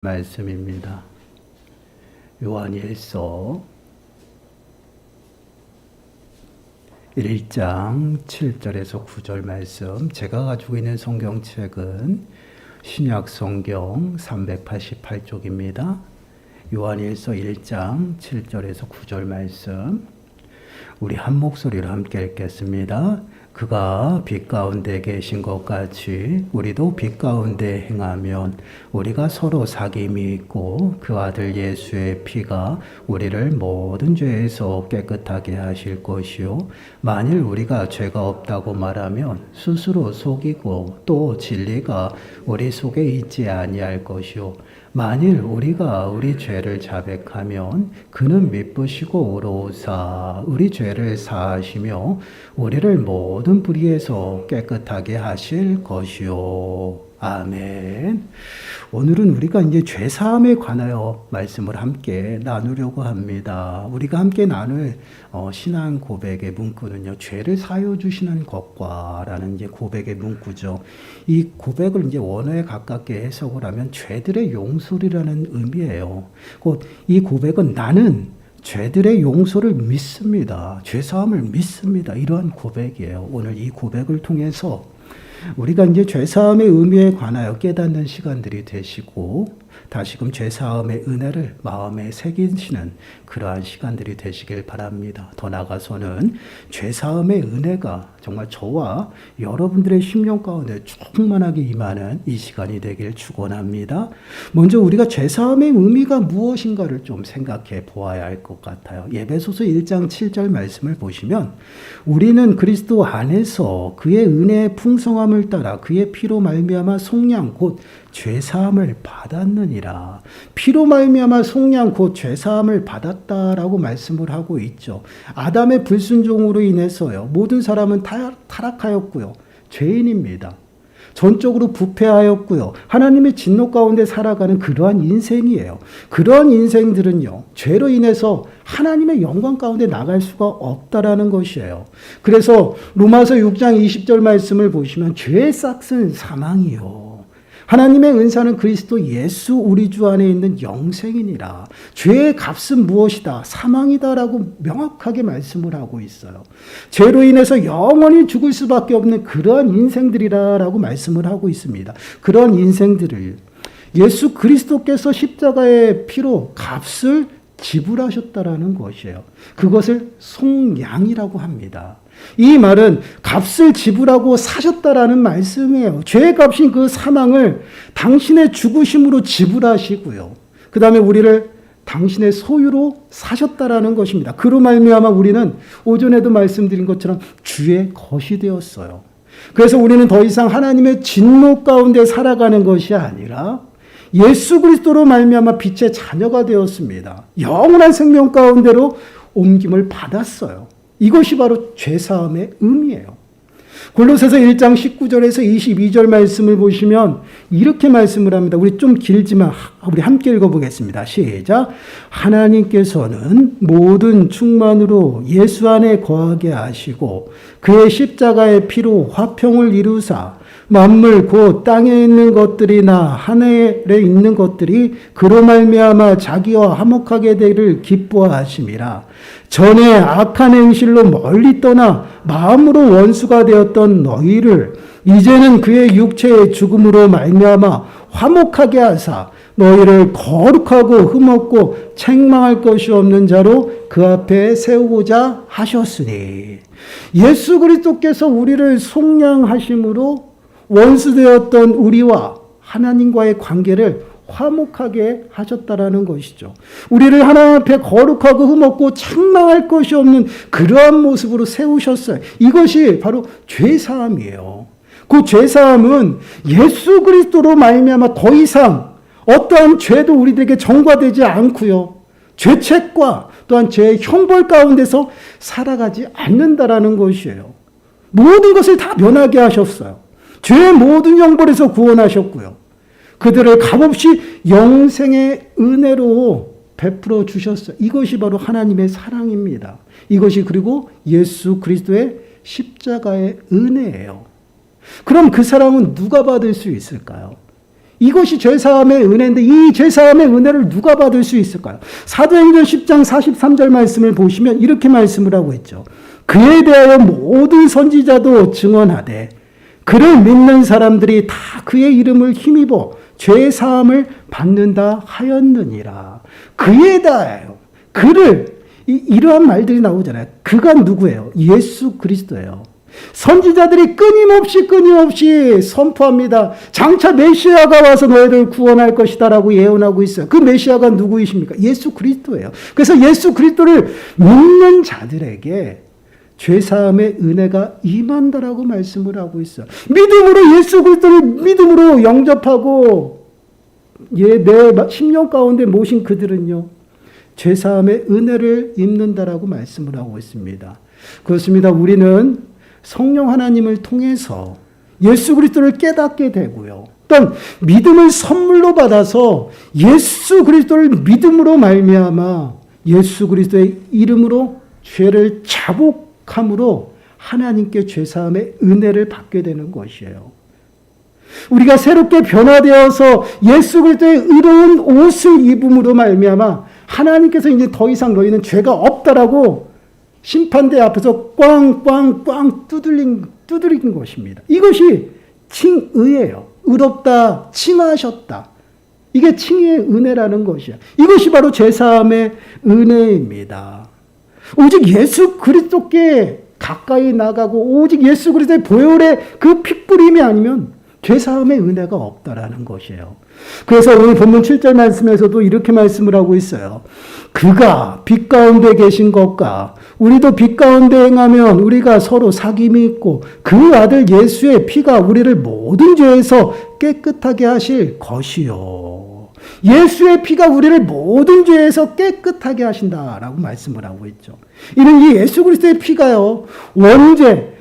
말씀입니다. 요한일서 1장 7절에서 9절 말씀. 제가 가지고 있는 성경책은 신약 성경 388쪽입니다. 요한일서 1장 7절에서 9절 말씀. 우리 한 목소리로 함께 읽겠습니다. 그가 빛 가운데 계신 것 같이 우리도 빛 가운데 행하면 우리가 서로 사귐이 있고 그 아들 예수의 피가 우리를 모든 죄에서 깨끗하게 하실 것이요 만일 우리가 죄가 없다고 말하면 스스로 속이고 또 진리가 우리 속에 있지 아니할 것이요 만일 우리가 우리 죄를 자백하면 그는 미쁘시고 의로우사 우리 죄를 사하시며 우리를 모든 불의에서 깨끗하게 하실 것이요. 아멘. 오늘은 우리가 이제 죄사함에 관하여 말씀을 함께 나누려고 합니다. 우리가 함께 나눌 신앙 고백의 문구는요, 죄를 사여 주시는 것과 라는 이제 고백의 문구죠. 이 고백을 이제 원어에 가깝게 해석을 하면 죄들의 용서라는 의미예요. 곧 이 고백은 나는 죄들의 용서를 믿습니다. 죄사함을 믿습니다. 이러한 고백이에요. 오늘 이 고백을 통해서 우리가 이제 죄사함의 의미에 관하여 깨닫는 시간들이 되시고 다시금 죄사함의 은혜를 마음에 새기시는 그러한 시간들이 되시길 바랍니다. 더 나아가서는 죄사함의 은혜가 정말 저와 여러분들의 심령 가운데 충만하게 임하는 이 시간이 되길 축원합니다. 먼저 우리가 죄사함의 의미가 무엇인가를 좀 생각해 보아야 할 것 같아요. 에베소서 1장 7절 말씀을 보시면 우리는 그리스도 안에서 그의 은혜의 풍성함을 따라 그의 피로 말미암아 속량 곧 죄사함을 받았느니라. 피로 말미암아 속량 곧 죄사함을 받았다라고 말씀을 하고 있죠. 아담의 불순종으로 인해서요. 모든 사람은 타락하였고요. 죄인입니다. 전적으로 부패하였고요. 하나님의 진노 가운데 살아가는 그러한 인생이에요. 그러한 인생들은요. 죄로 인해서 하나님의 영광 가운데 나갈 수가 없다라는 것이에요. 그래서 로마서 6장 20절 말씀을 보시면 죄의 싹은 사망이요. 하나님의 은사는 그리스도 예수 우리 주 안에 있는 영생이니라. 죄의 값은 무엇이다? 사망이다라고 명확하게 말씀을 하고 있어요. 죄로 인해서 영원히 죽을 수밖에 없는 그러한 인생들이라고 말씀을 하고 있습니다. 그런 인생들을 예수 그리스도께서 십자가의 피로 값을 지불하셨다라는 것이에요. 그것을 속량이라고 합니다. 이 말은 값을 지불하고 사셨다라는 말씀이에요. 죄의 값인 그 사망을 당신의 죽으심으로 지불하시고요. 그 다음에 우리를 당신의 소유로 사셨다라는 것입니다. 그로 말미암아 우리는 오전에도 말씀드린 것처럼 주의 것이 되었어요. 그래서 우리는 더 이상 하나님의 진노 가운데 살아가는 것이 아니라 예수 그리스도로 말미암아 빛의 자녀가 되었습니다. 영원한 생명 가운데로 옮김을 받았어요. 이것이 바로 죄사함의 의미예요. 골로새서 1장 19절에서 22절 말씀을 보시면 이렇게 말씀을 합니다. 우리 좀 길지만 우리 함께 읽어보겠습니다. 시작. 하나님께서는 모든 충만으로 예수 안에 거하게 하시고 그의 십자가의 피로 화평을 이루사 만물 곧 땅에 있는 것들이나 하늘에 있는 것들이 그로 말미암아 자기와 화목하게 되기를 기뻐하심이라. 전에 악한 행실로 멀리 떠나 마음으로 원수가 되었던 너희를 이제는 그의 육체의 죽음으로 말미암아 화목하게 하사 너희를 거룩하고 흠없고 책망할 것이 없는 자로 그 앞에 세우고자 하셨으니. 예수 그리스도께서 우리를 속량하심으로 원수되었던 우리와 하나님과의 관계를 화목하게 하셨다라는 것이죠. 우리를 하나님 앞에 거룩하고 흠없고 책망할 것이 없는 그러한 모습으로 세우셨어요. 이것이 바로 죄사함이에요. 그 죄사함은 예수 그리스도로 말미암아 더 이상 어떠한 죄도 우리들에게 전가되지 않고요. 죄책과 또한 죄의 형벌 가운데서 살아가지 않는다라는 것이에요. 모든 것을 다 면하게 하셨어요. 죄의 모든 형벌에서 구원하셨고요. 그들을 값없이 영생의 은혜로 베풀어 주셨어요. 이것이 바로 하나님의 사랑입니다. 이것이 그리고 예수 그리스도의 십자가의 은혜예요. 그럼 그 사랑은 누가 받을 수 있을까요? 이것이 죄사함의 은혜인데 이 죄사함의 은혜를 누가 받을 수 있을까요? 사도행전 10장 43절 말씀을 보시면 이렇게 말씀을 하고 있죠. 그에 대하여 모든 선지자도 증언하되 그를 믿는 사람들이 다 그의 이름을 힘입어 죄사함을 받는다 하였느니라. 그에 대하여 그를 이러한 말들이 나오잖아요. 그가 누구예요? 예수 그리스도예요. 선지자들이 끊임없이 선포합니다. 장차 메시아가 와서 너희를 구원할 것이다 라고 예언하고 있어요. 그 메시아가 누구이십니까? 예수 그리스도예요. 그래서 예수 그리스도를 믿는 자들에게 죄사함의 은혜가 임한다라고 말씀을 하고 있어요. 믿음으로 예수 그리스도를 믿음으로 영접하고 내 심령 가운데 모신 그들은요. 죄사함의 은혜를 입는다라고 말씀을 하고 있습니다. 그렇습니다. 우리는 성령 하나님을 통해서 예수 그리스도를 깨닫게 되고요. 또한 믿음을 선물로 받아서 예수 그리스도를 믿음으로 말미암아 예수 그리스도의 이름으로 죄를 자복함으로 하나님께 죄사함의 은혜를 받게 되는 것이에요. 우리가 새롭게 변화되어서 예수 그리스도의 의로운 옷을 입음으로 말미암아 하나님께서 이제 더 이상 너희는 죄가 없다라고 심판대 앞에서 꽝꽝꽝 두드린 것입니다. 이것이 칭의예요. 의롭다, 칭하셨다. 이게 칭의의 은혜라는 것이야. 이것이 바로 죄사함의 은혜입니다. 오직 예수 그리스도께 가까이 나가고 오직 예수 그리스도의 보혈의 그 핏부림이 아니면 죄사함의 은혜가 없다라는 것이에요. 그래서 오늘 본문 7절 말씀에서도 이렇게 말씀을 하고 있어요. 그가 빛 가운데 계신 것과 우리도 빛 가운데 행하면 우리가 서로 사귐이 있고 그 아들 예수의 피가 우리를 모든 죄에서 깨끗하게 하실 것이요. 예수의 피가 우리를 모든 죄에서 깨끗하게 하신다라고 말씀을 하고 있죠. 이는 이 예수 그리스도의 피가요. 원죄,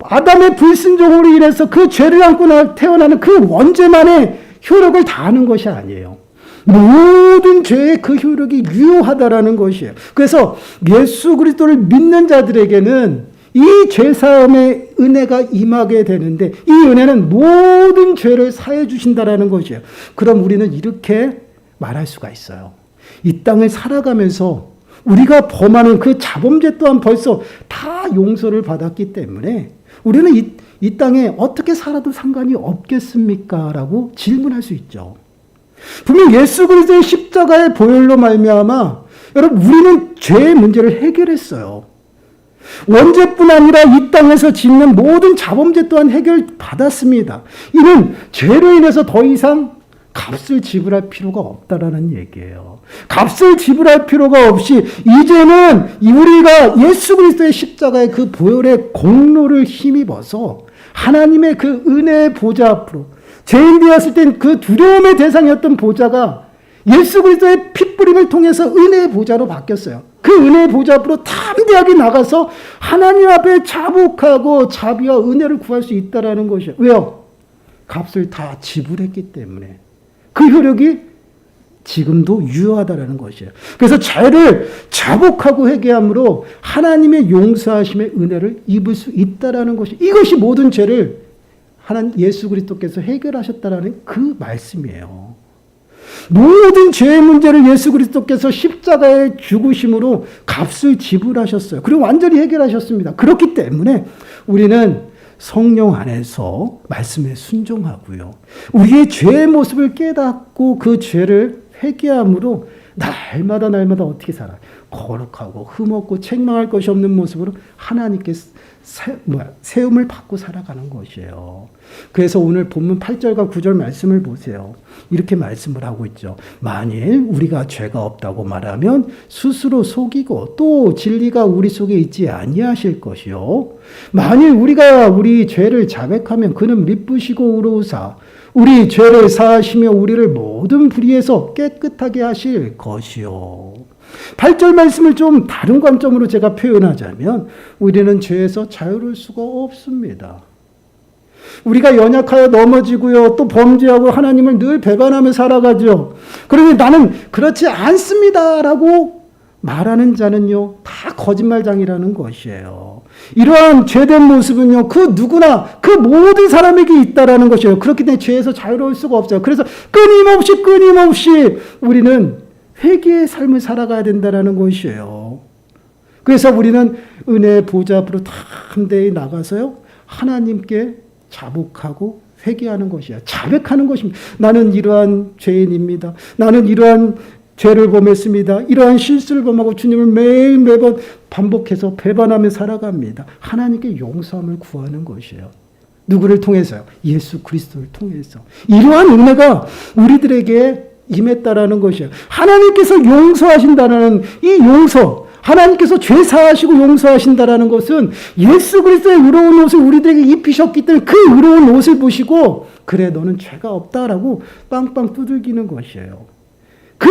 아담의 불순종으로 인해서 그 죄를 안고 태어나는 그 원죄만의 효력을 다하는 것이 아니에요. 모든 죄의 그 효력이 유효하다라는 것이에요. 그래서 예수 그리스도를 믿는 자들에게는 이 죄사함의 은혜가 임하게 되는데 이 은혜는 모든 죄를 사해 주신다라는 것이에요. 그럼 우리는 이렇게 말할 수가 있어요. 이 땅을 살아가면서 우리가 범하는 그 자범죄 또한 벌써 다 용서를 받았기 때문에 우리는 이 땅에 어떻게 살아도 상관이 없겠습니까? 라고 질문할 수 있죠. 분명 예수 그리스도의 십자가의 보혈로 말미암아 여러분 우리는 죄의 문제를 해결했어요. 원죄뿐 아니라 이 땅에서 짓는 모든 자범죄 또한 해결받았습니다. 이는 죄로 인해서 더 이상 값을 지불할 필요가 없다라는 얘기예요. 값을 지불할 필요가 없이 이제는 우리가 예수 그리스도의 십자가의 그 보혈의 공로를 힘입어서 하나님의 그 은혜의 보좌 앞으로 죄인 되었을 땐 그 두려움의 대상이었던 보좌가 예수 그리스도의 핏부림을 통해서 은혜의 보좌로 바뀌었어요. 그 은혜의 보좌 앞으로 담대하게 나가서 하나님 앞에 자복하고 자비와 은혜를 구할 수 있다라는 것이에요. 왜요? 값을 다 지불했기 때문에. 그 효력이 지금도 유효하다라는 것이에요. 그래서 죄를 자복하고 회개함으로 하나님의 용서하심의 은혜를 입을 수 있다라는 것이 이것이 모든 죄를 하나님 예수 그리스도께서 해결하셨다라는 그 말씀이에요. 모든 죄의 문제를 예수 그리스도께서 십자가의 죽으심으로 값을 지불하셨어요. 그리고 완전히 해결하셨습니다. 그렇기 때문에 우리는 성령 안에서 말씀에 순종하고요. 우리의 죄의 모습을 깨닫고 그 죄를 회개함으로 날마다 어떻게 살아요? 거룩하고 흠없고 책망할 것이 없는 모습으로 하나님께 세움을 받고 살아가는 것이에요. 그래서 오늘 본문 8절과 9절 말씀을 보세요. 이렇게 말씀을 하고 있죠. 만일 우리가 죄가 없다고 말하면 스스로 속이고 또 진리가 우리 속에 있지 아니하실 것이요. 만일 우리가 우리 죄를 자백하면 그는 미쁘시고 의로우사 우리 죄를 사하시며 우리를 모든 불의에서 깨끗하게 하실 것이요. 8절 말씀을 좀 다른 관점으로 제가 표현하자면 우리는 죄에서 자유로울 수가 없습니다. 우리가 연약하여 넘어지고요. 또 범죄하고 하나님을 늘 배반하며 살아가죠. 그러면 나는 그렇지 않습니다라고 말하는 자는요, 다 거짓말장이라는 것이에요. 이러한 죄된 모습은요, 그 누구나, 그 모든 사람에게 있다라는 것이에요. 그렇기 때문에 죄에서 자유로울 수가 없어요. 그래서 끊임없이 우리는 회개의 삶을 살아가야 된다라는 것이에요. 그래서 우리는 은혜의 보좌 앞으로 다 함대에 나가서요, 하나님께 자복하고 회개하는 것이야. 자백하는 것입니다. 나는 이러한 죄인입니다. 나는 이러한 죄를 범했습니다. 이러한 실수를 범하고 주님을 매번 반복해서 배반하며 살아갑니다. 하나님께 용서함을 구하는 것이에요. 누구를 통해서요? 예수 그리스도를 통해서. 이러한 은혜가 우리들에게 임했다라는 것이에요. 하나님께서 용서하신다는 이 용서, 하나님께서 죄 사하시고 용서하신다라는 것은 예수 그리스도의 의로운 옷을 우리들에게 입히셨기 때문에 그 의로운 옷을 보시고 그래 너는 죄가 없다라고 빵빵 두들기는 것이에요. 그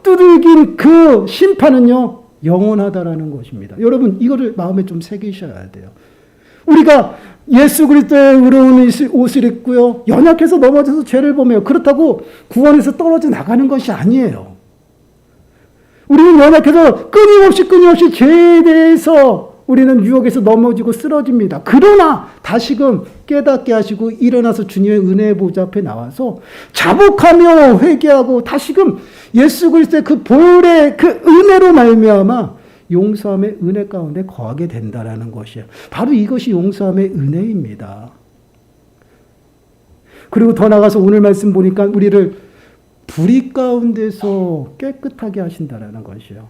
두들긴 그 심판은요 영원하다라는 것입니다. 여러분 이거를 마음에 좀 새기셔야 돼요. 우리가 예수 그리스도의 의로운 옷을 입고요 연약해서 넘어져서 죄를 범해요. 그렇다고 구원에서 떨어져 나가는 것이 아니에요. 우리는 연약해서 끊임없이 죄에 대해서 우리는 유혹에서 넘어지고 쓰러집니다. 그러나 다시금 깨닫게 하시고 일어나서 주님의 은혜의 보좌 앞에 나와서 자복하며 회개하고 다시금 예수 그리스도의 그 보혈의 그 은혜로 말미암아 용서함의 은혜 가운데 거하게 된다라는 것이에요. 바로 이것이 용서함의 은혜입니다. 그리고 더 나가서 오늘 말씀 보니까 우리를 불의 가운데서 깨끗하게 하신다라는 것이에요.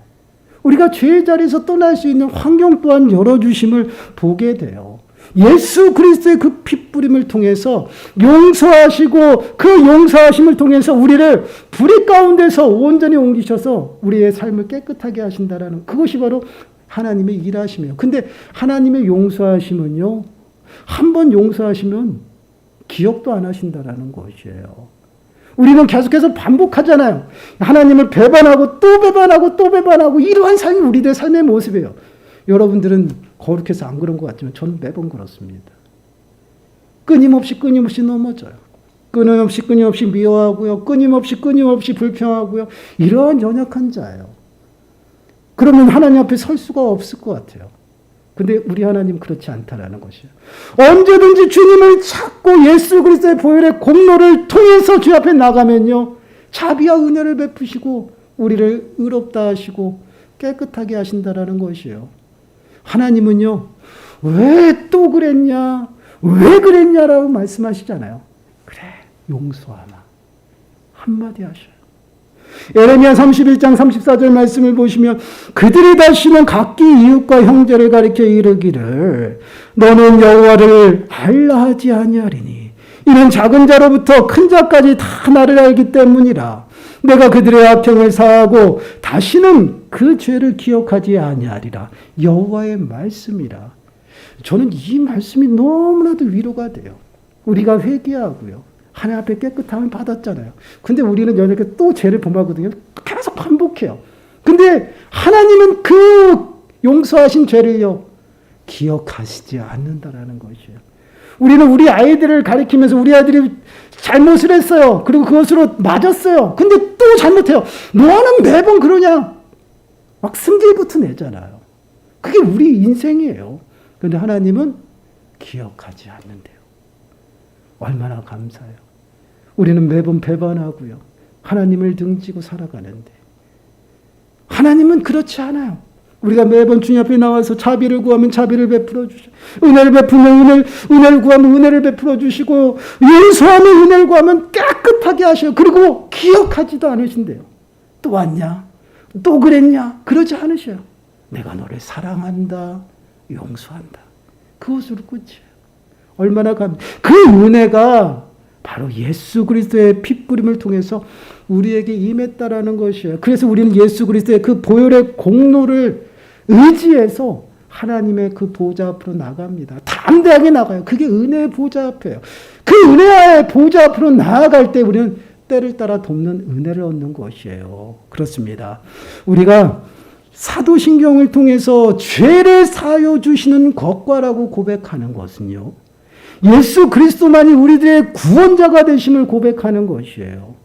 우리가 죄의 자리에서 떠날 수 있는 환경 또한 열어주심을 보게 돼요. 예수 그리스도의 그 핏부림을 통해서 용서하시고 그 용서하심을 통해서 우리를 불의 가운데서 온전히 옮기셔서 우리의 삶을 깨끗하게 하신다라는 그것이 바로 하나님의 일하심이에요. 근데 하나님의 용서하심은요, 한 번 용서하시면 기억도 안 하신다라는 것이에요. 우리는 계속해서 반복하잖아요. 하나님을 배반하고 또 배반하고 또 배반하고 이러한 삶이 우리들의 삶의 모습이에요. 여러분들은 거룩해서 안 그런 것 같지만 저는 매번 그렇습니다. 끊임없이 넘어져요. 끊임없이 미워하고요. 끊임없이 불평하고요. 이러한 연약한 자예요. 그러면 하나님 앞에 설 수가 없을 것 같아요. 근데 우리 하나님 그렇지 않다라는 것이에요. 언제든지 주님을 찾고 예수 그리스도의 보혈의 공로를 통해서 주 앞에 나가면요. 자비와 은혜를 베푸시고 우리를 의롭다 하시고 깨끗하게 하신다라는 것이에요. 하나님은요. 왜 또 그랬냐? 왜 그랬냐라고 말씀하시잖아요. 그래 용서하마. 한마디 하셔요. 에레미야 31장 34절 말씀을 보시면 그들이 다시는 각기 이웃과 형제를 가리켜 이르기를 너는 여호와를 알라 하지 아니하리니 이는 작은 자로부터 큰 자까지 다 나를 알기 때문이라. 내가 그들의 악행을 사하고 다시는 그 죄를 기억하지 아니하리라. 여호와의 말씀이라. 저는 이 말씀이 너무나도 위로가 돼요. 우리가 회개하고요. 하나님 앞에 깨끗함을 받았잖아요. 근데 우리는 연약해서 또 죄를 범하거든요. 계속 반복해요. 근데 하나님은 그 용서하신 죄를요, 기억하시지 않는다라는 것이에요. 우리는 우리 아이들을 가리키면서 우리 아이들이 잘못을 했어요. 그리고 그것으로 맞았어요. 근데 또 잘못해요. 너는 매번 그러냐? 막 승질부터 내잖아요. 그게 우리 인생이에요. 그런데 하나님은 기억하지 않는데요. 얼마나 감사해요. 우리는 매번 배반하고요. 하나님을 등지고 살아가는데 하나님은 그렇지 않아요. 우리가 매번 주님 앞에 나와서 자비를 구하면 자비를 베풀어 주시고 은혜를 베푸면 은혜를 구하면 은혜를 베풀어 주시고 용서하면 은혜를 구하면 깨끗하게 하셔요. 그리고 기억하지도 않으신대요. 또 왔냐? 또 그랬냐? 그러지 않으셔요. 내가 너를 사랑한다. 용서한다. 그것으로 끝이에요. 얼마나 그 은혜가 바로 예수 그리스도의 핏부림을 통해서 우리에게 임했다라는 것이에요. 그래서 우리는 예수 그리스도의 그 보혈의 공로를 의지해서 하나님의 그 보좌 앞으로 나갑니다. 담대하게 나가요. 그게 은혜의 보좌 앞이에요. 그 은혜의 보좌 앞으로 나아갈 때 우리는 때를 따라 돕는 은혜를 얻는 것이에요. 그렇습니다. 우리가 사도신경을 통해서 죄를 사하여 주시는 것과라고 고백하는 것은요. 예수 그리스도만이 우리들의 구원자가 되심을 고백하는 것이에요.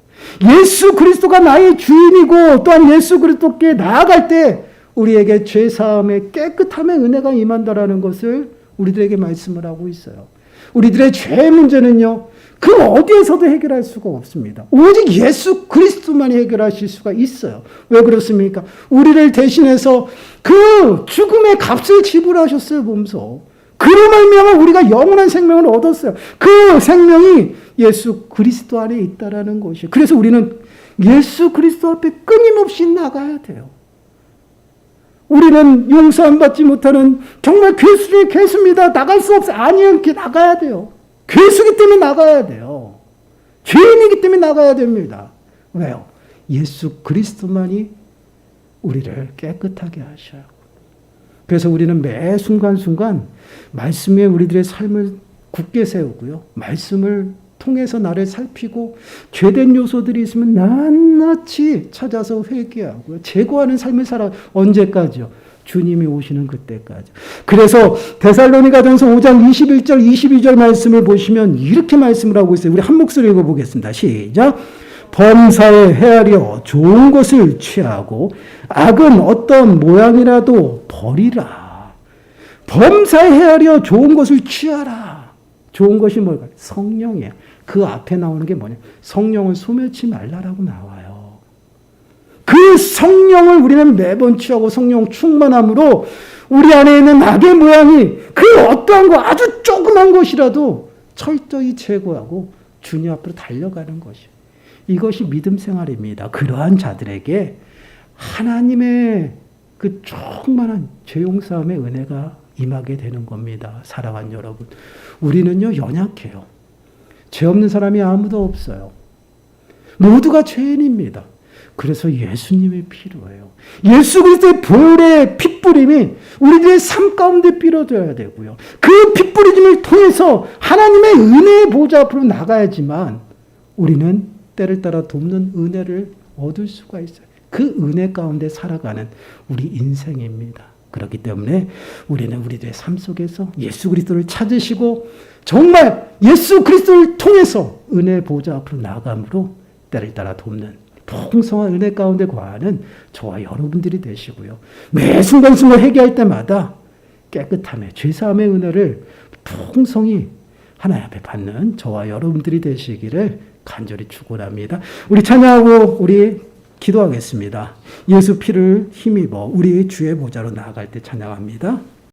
예수 그리스도가 나의 주인이고 또한 예수 그리스도께 나아갈 때 우리에게 죄사함의 깨끗함의 은혜가 임한다라는 것을 우리들에게 말씀을 하고 있어요. 우리들의 죄의 문제는요, 그 어디에서도 해결할 수가 없습니다. 오직 예수 그리스도만이 해결하실 수가 있어요. 왜 그렇습니까? 우리를 대신해서 그 죽음의 값을 지불하셨어요, 몸소. 그로 말미암아 우리가 영원한 생명을 얻었어요. 그 생명이 예수 그리스도 안에 있다라는 것이에요. 그래서 우리는 예수 그리스도 앞에 끊임없이 나가야 돼요. 우리는 용서함 받지 못하는 정말 괴수 중에 괴수입니다. 나갈 수 없어요. 아니요, 나가야 돼요. 괴수기 때문에 나가야 돼요. 죄인이기 때문에 나가야 됩니다. 왜요? 예수 그리스도만이 우리를 깨끗하게 하셔요. 그래서 우리는 매 순간순간 말씀에 우리들의 삶을 굳게 세우고요. 말씀을 통해서 나를 살피고 죄된 요소들이 있으면 낱낱이 찾아서 회개하고요. 제거하는 삶을 살아. 언제까지요? 주님이 오시는 그때까지. 그래서 데살로니가전서 5장 21절 22절 말씀을 보시면 이렇게 말씀을 하고 있어요. 우리 한 목소리 읽어보겠습니다. 시작. 범사에 헤아려 좋은 것을 취하고 악은 어떤 모양이라도 버리라. 범사에 헤아려 좋은 것을 취하라. 좋은 것이 뭘까요? 성령이에요. 그 앞에 나오는 게 뭐냐? 성령을 소멸치 말라라고 나와요. 그 성령을 우리는 매번 취하고 성령 충만함으로 우리 안에 있는 악의 모양이 그 어떠한 거 아주 조그만 것이라도 철저히 제거하고 주님 앞으로 달려가는 것이에요. 이것이 믿음 생활입니다. 그러한 자들에게 하나님의 그 충만한 죄 용서함의 은혜가 임하게 되는 겁니다. 사랑하는 여러분, 우리는요 연약해요. 죄 없는 사람이 아무도 없어요. 모두가 죄인입니다. 그래서 예수님이 필요해요. 예수 그리스도의 보혈의 핏부림이 우리들의 삶 가운데 빌어져야 되고요. 그 핏부림을 통해서 하나님의 은혜의 보좌 앞으로 나가야지만 우리는 때를 따라 돕는 은혜를 얻을 수가 있어요. 그 은혜 가운데 살아가는 우리 인생입니다. 그렇기 때문에 우리는 우리들의 삶 속에서 예수 그리스도를 찾으시고 정말 예수 그리스도를 통해서 은혜의 보좌 앞으로 나아감으로 때를 따라 돕는 풍성한 은혜 가운데 거하는 저와 여러분들이 되시고요. 매 순간순간 회개할 때마다 깨끗함의 죄사함의 은혜를 풍성히 하나님 앞에 받는 저와 여러분들이 되시기를 간절히 축원합니다. 우리 찬양하고 우리 기도하겠습니다. 예수 피를 힘입어 우리 주의 보좌로 나아갈 때 찬양합니다.